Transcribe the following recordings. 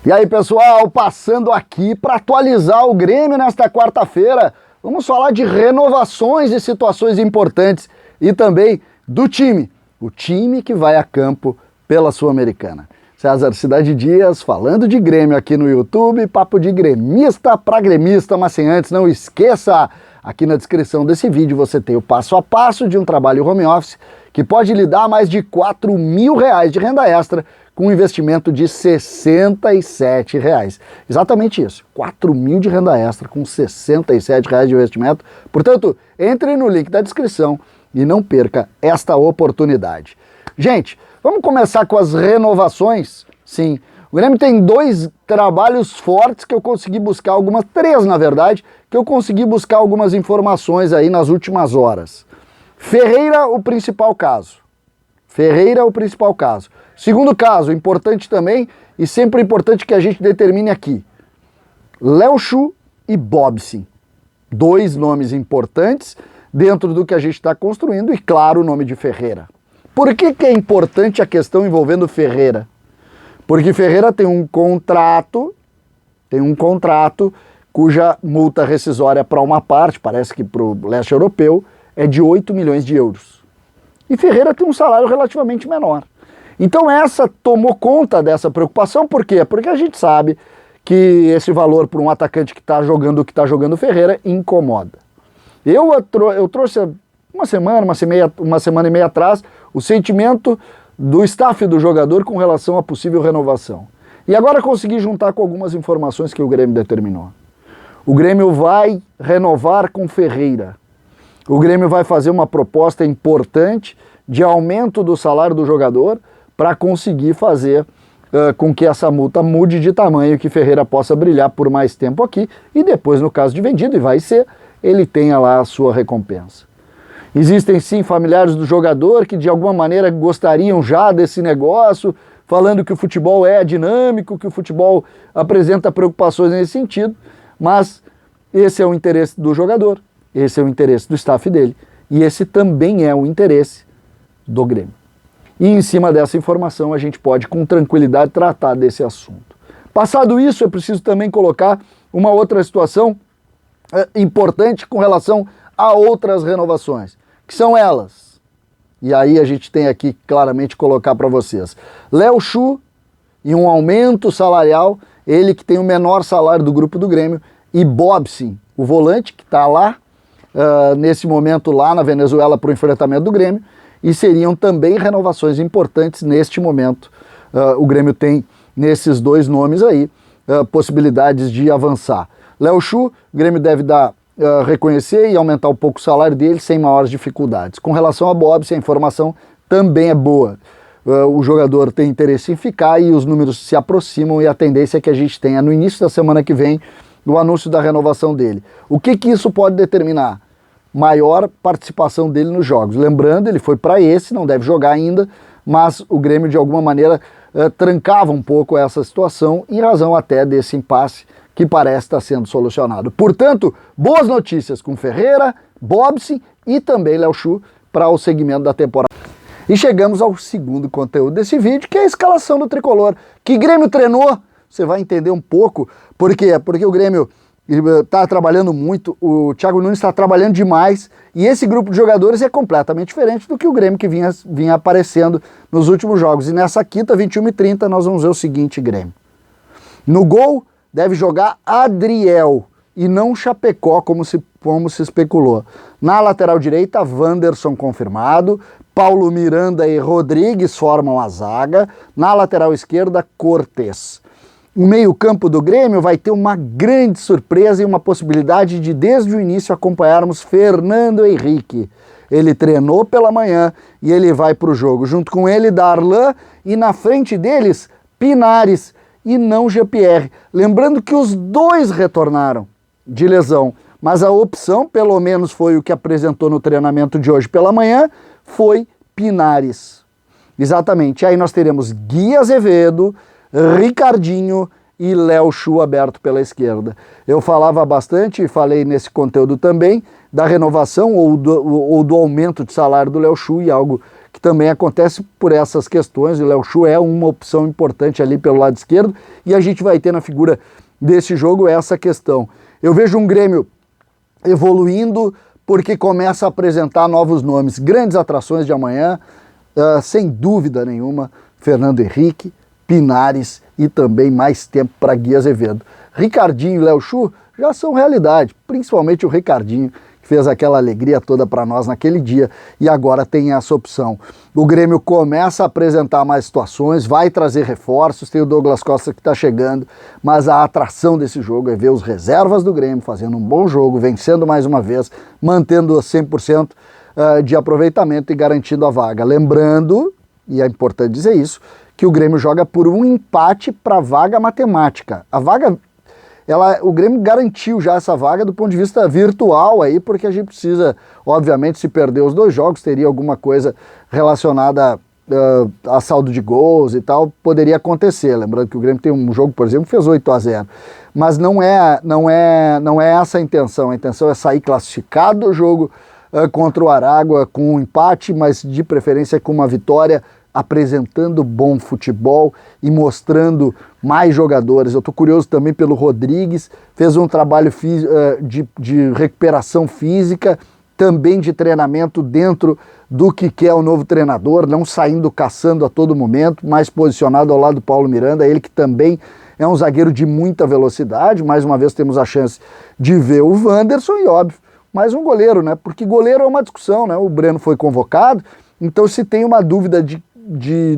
E aí, pessoal, passando aqui para atualizar o Grêmio nesta quarta-feira. Vamos falar de renovações e situações importantes e também do time. O time que vai a campo pela Sul-Americana. César Cidade Dias falando de Grêmio aqui no YouTube, papo de gremista para gremista, mas sem antes, não esqueça, aqui na descrição desse vídeo você tem o passo a passo de um trabalho home office que pode lhe dar mais de R$4.000 de renda extra com um investimento de R$67. Exatamente isso, 4.000 de renda extra com R$67 de investimento. Portanto, entre no link da descrição e não perca esta oportunidade. Gente, vamos começar com as renovações? Sim, o Grêmio tem dois trabalhos fortes que eu consegui buscar três na verdade, que eu consegui buscar algumas informações aí nas últimas horas. Ferreira, o principal caso. Segundo caso, importante também, e sempre importante que a gente determine aqui, Léo Chu e Bobsin. Dois nomes importantes dentro do que a gente está construindo e, claro, o nome de Ferreira. Por que é importante a questão envolvendo Ferreira? Porque Ferreira tem um contrato cuja multa rescisória para uma parte, parece que para o leste europeu, é de 8 milhões de euros. E Ferreira tem um salário relativamente menor. Então essa tomou conta dessa preocupação, por quê? Porque a gente sabe que esse valor para um atacante que está jogando o que está jogando Ferreira incomoda. Eu trouxe uma semana e meia atrás o sentimento do staff do jogador com relação à possível renovação. E agora consegui juntar com algumas informações que o Grêmio determinou. O Grêmio vai renovar com Ferreira. O Grêmio vai fazer uma proposta importante de aumento do salário do jogador para conseguir fazer com que essa multa mude de tamanho, que Ferreira possa brilhar por mais tempo aqui e depois, no caso de vendido, e vai ser, ele tenha lá a sua recompensa. Existem sim familiares do jogador que de alguma maneira gostariam já desse negócio, falando que o futebol é dinâmico, que o futebol apresenta preocupações nesse sentido, mas esse é o interesse do jogador, esse é o interesse do staff dele e esse também é o interesse do Grêmio. E em cima dessa informação a gente pode com tranquilidade tratar desse assunto. Passado isso, é preciso também colocar uma outra situação importante com relação a outras renovações, que são elas. E aí a gente tem aqui claramente colocar para vocês. Léo Chu e um aumento salarial, ele que tem o menor salário do grupo do Grêmio, e Bobsin, o volante que está lá, nesse momento lá na Venezuela para o enfrentamento do Grêmio, e seriam também renovações importantes neste momento. O Grêmio tem nesses dois nomes aí possibilidades de avançar. Léo Chu, o Grêmio deve reconhecer e aumentar um pouco o salário dele sem maiores dificuldades. Com relação a Bobsin, a informação também é boa. O jogador tem interesse em ficar e os números se aproximam e a tendência é que a gente tenha no início da semana que vem o anúncio da renovação dele. O que isso pode determinar? Maior participação dele nos jogos. Lembrando, ele foi para esse, não deve jogar ainda, mas o Grêmio de alguma maneira trancava um pouco essa situação em razão até desse impasse que parece estar sendo solucionado. Portanto, boas notícias com Ferreira, Bobsin e também Léo Chu para o segmento da temporada. E chegamos ao segundo conteúdo desse vídeo, que é a escalação do Tricolor. Que Grêmio treinou, você vai entender um pouco. Por quê? Porque o Grêmio está trabalhando muito, o Thiago Nunes está trabalhando demais e esse grupo de jogadores é completamente diferente do que o Grêmio que vinha aparecendo nos últimos jogos. E nessa quinta, 21h30, nós vamos ver o seguinte Grêmio. No gol, deve jogar Adriel e não Chapecó, como se especulou. Na lateral direita, Wanderson confirmado, Paulo Miranda e Rodrigues formam a zaga, na lateral esquerda, Cortez. O meio-campo do Grêmio vai ter uma grande surpresa e uma possibilidade de, desde o início, acompanharmos Fernando Henrique. Ele treinou pela manhã e ele vai para o jogo. Junto com ele, Darlan e na frente deles, Pinares e não Jean-Pierre. Lembrando que os dois retornaram de lesão, mas a opção, pelo menos foi o que apresentou no treinamento de hoje pela manhã, foi Pinares. Exatamente. Aí nós teremos Gui Azevedo, Ricardinho e Léo Chu aberto pela esquerda. Eu falava bastante e falei nesse conteúdo também da renovação ou do aumento de salário do Léo Chu, e algo que também acontece por essas questões. O Léo Chu é uma opção importante ali pelo lado esquerdo, e a gente vai ter na figura desse jogo essa questão. Eu vejo um Grêmio evoluindo porque começa a apresentar novos nomes, grandes atrações de amanhã, sem dúvida nenhuma, Fernando Henrique, Pinares e também mais tempo para Gui Azevedo. Ricardinho e Léo Chu já são realidade, principalmente o Ricardinho, que fez aquela alegria toda para nós naquele dia, e agora tem essa opção. O Grêmio começa a apresentar mais situações, vai trazer reforços, tem o Douglas Costa que está chegando, mas a atração desse jogo é ver os reservas do Grêmio fazendo um bom jogo, vencendo mais uma vez, mantendo 100% de aproveitamento e garantindo a vaga. Lembrando, e é importante dizer isso, que o Grêmio joga por um empate para a vaga matemática. A vaga, o Grêmio garantiu já essa vaga do ponto de vista virtual aí, porque a gente precisa, obviamente, se perder os 2 jogos, teria alguma coisa relacionada a saldo de gols e tal, poderia acontecer. Lembrando que o Grêmio tem um jogo, por exemplo, que fez 8-0. Mas não é essa a intenção. A intenção é sair classificado do jogo contra o Aragua com um empate, mas de preferência com uma vitória, apresentando bom futebol e mostrando mais jogadores. Eu estou curioso também pelo Rodrigues, fez um trabalho de recuperação física, também de treinamento dentro do que é o novo treinador, não saindo caçando a todo momento, mais posicionado ao lado do Paulo Miranda, ele que também é um zagueiro de muita velocidade. Mais uma vez temos a chance de ver o Wanderson e, óbvio, mais um goleiro, né? Porque goleiro é uma discussão, né? O Breno foi convocado, então se tem uma dúvida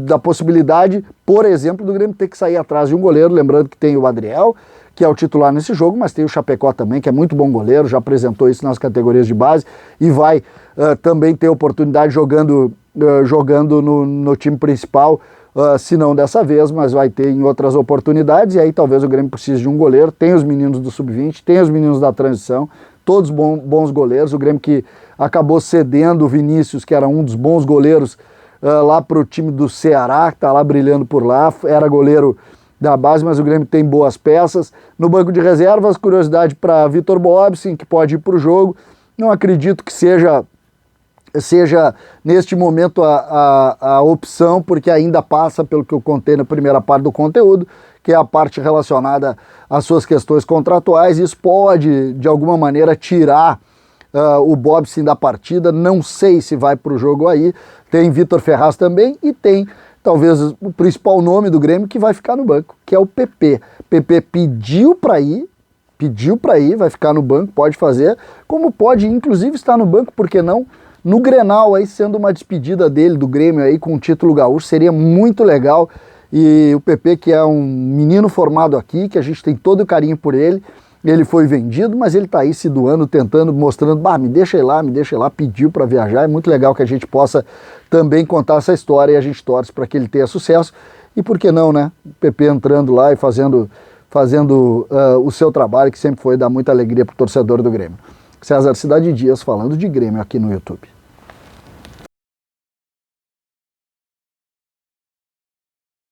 da possibilidade, por exemplo, do Grêmio ter que sair atrás de um goleiro, lembrando que tem o Adriel, que é o titular nesse jogo, mas tem o Chapecó também, que é muito bom goleiro, já apresentou isso nas categorias de base e vai também ter oportunidade jogando no time principal, se não dessa vez, mas vai ter em outras oportunidades, e aí talvez o Grêmio precise de um goleiro. Tem os meninos do Sub-20, tem os meninos da transição, todos bons goleiros. O Grêmio que acabou cedendo o Vinícius, que era um dos bons goleiros, lá para o time do Ceará, que está lá brilhando por lá, era goleiro da base, mas o Grêmio tem boas peças. No banco de reservas, curiosidade para Vitor Boebsen, que pode ir para o jogo. Não acredito que seja neste momento a opção, porque ainda passa pelo que eu contei na primeira parte do conteúdo, que é a parte relacionada às suas questões contratuais. Isso pode, de alguma maneira, tirar o Boebsen da partida. Não sei se vai para o jogo aí. Tem Vitor Ferraz também e tem talvez o principal nome do Grêmio que vai ficar no banco, que é o PP. PP pediu para ir, vai ficar no banco, pode fazer, como pode inclusive estar no banco, por que não? No Grenal aí, sendo uma despedida dele, do Grêmio aí, com o título gaúcho, seria muito legal. E o PP, que é um menino formado aqui, que a gente tem todo o carinho por ele, ele foi vendido, mas ele tá aí se doando, tentando, mostrando, me deixa ir lá, pediu para viajar. É muito legal que a gente possa também contar essa história, e a gente torce para que ele tenha sucesso. E por que não, né? O PP entrando lá e fazendo o seu trabalho, que sempre foi dar muita alegria pro torcedor do Grêmio. César Cidade Dias falando de Grêmio aqui no YouTube.